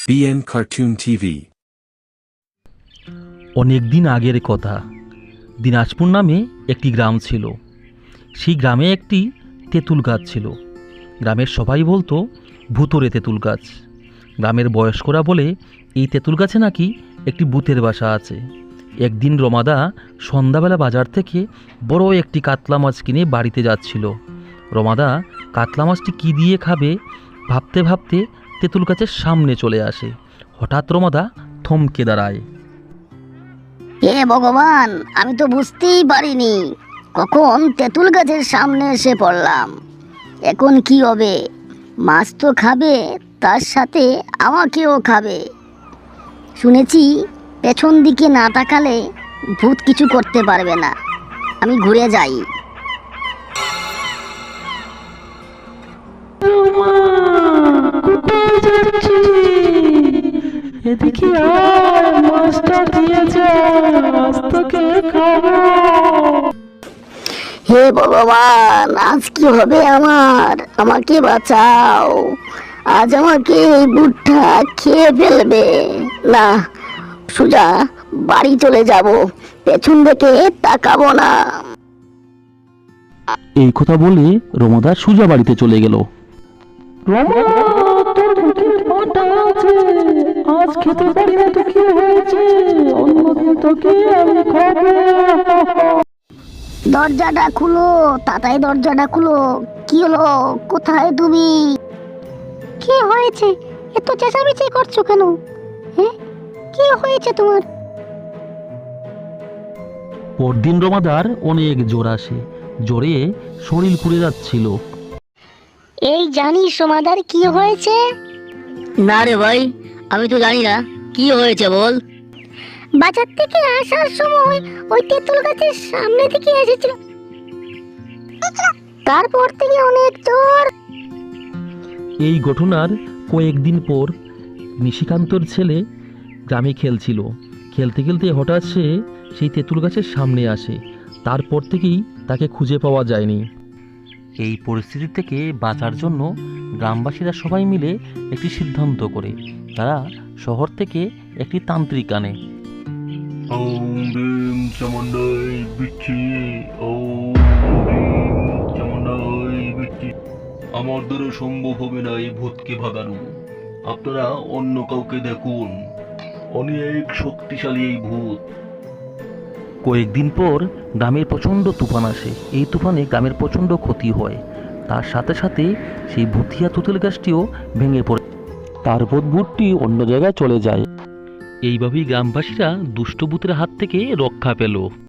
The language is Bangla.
BN Cartoon TV। অনেক দিন আগের কথা, দিনাজপুর নামে একটি গ্রাম ছিল। সেই গ্রামে একটি তেঁতুল গাছ ছিল। গ্রামের সবাই বলতো ভূতরে তেঁতুল গাছ। গ্রামের বয়স্করা বলে এই তেঁতুল গাছে নাকি একটি ভূতের বাসা আছে। একদিন রমাদা সন্ধ্যাবেলা বাজার থেকে বড় একটি কাতলা মাছ কিনে বাড়িতে যাচ্ছিল। রমাদা কাতলা মাছটি কী দিয়ে খাবে ভাবতে ভাবতে তেঁতুল গাছের সামনে চলে আসে। হঠাৎ রমাদা থমকে দাঁড়ায়। হে ভগবান, আমি তো বুঝতেই পারিনি কখন তেঁতুল গাছের সামনে এসে পড়লাম। এখন কি হবে? মাছ তো খাবে, তার সাথে আমাকেও খাবে। শুনেছি পেছন দিকে না তাকালে ভূত কিছু করতে পারবে না। আমি ঘুরে যাই। এদিকে আয়, মাছটা দিয়ে যা, আজ তোকে খাবো। হে ভগবান, আজ কি হবে আমার? আমাকে বাঁচাও। আজ আমাকে এই ভূতটা খেয়ে ফেলবে। না, সোজা বাড়ি চলে যাব, পেছন দিকে তাকাবো না। এই কথা বলে রমাদা সুজা বাড়িতে চলে গেল। রমা, তোর ভূতের পাটা আছে, আজ খেতে পারি না তো কি হয়েছে, অন্যদিন তোকে আমি খাবো। দরজাটা খুলো, তাড়াতাড়ি দরজাটা খুলো। কি হলো? কোথায় তুমি? কি হয়েছে? এত চেঁচামেচি করছো কেন? হ্যাঁ, কি হয়েছে তোমার? পরদিন রমাদার অনেক জ্বর আসে। জ্বরে শরীর পুড়ে যাচ্ছিল। এই জানিস সমাদার কি হয়েছে? না রে ভাই, আমি তো জানি না কি হয়েছে, বল। বাজার থেকে আসার সময় ওই তেঁতুল গাছের সামনে থেকে এসেছিল, তারপর থেকে অনেক জ্বর। এই ঘটনার কয়েকদিন পর নিশিকান্তর ছেলে গ্রামে খেলছিল। খেলতে খেলতে হঠাৎ সে সেই তেঁতুল গাছের সামনে আসে। তারপর থেকেই তাকে খুঁজে পাওয়া যায়নি। এই পরিস্থিতি থেকে বাঁচার জন্য গ্রামবাসীরা সবাই মিলে একটি সিদ্ধান্ত করে। তারা শহর থেকে একটি তান্ত্রিক আনে। ওম ভীম চামুণ্ডাই বিচ্ছি, ওম ভীম চামুণ্ডাই বিচ্ছি। আমার দ্বারা সম্ভব হবে না এই ভূতকে ভাগানো। আপনারা অন্য কাউকে দেখুন, অনেক শক্তিশালী এই ভূত। কয়েকদিন পর গ্রামের প্রচণ্ড তুফান আসে। এই তুফানে গ্রামের প্রচণ্ড ক্ষতি হয়। তার সাথে সাথে সেই ভূতিয়া তেঁতুল গাছটিও ভেঙে পড়ে। তারপর ভূতটি অন্য জায়গায় চলে যায়। এইভাবেই গ্রামবাসীরা দুষ্ট ভূতের হাত থেকে রক্ষা পেল।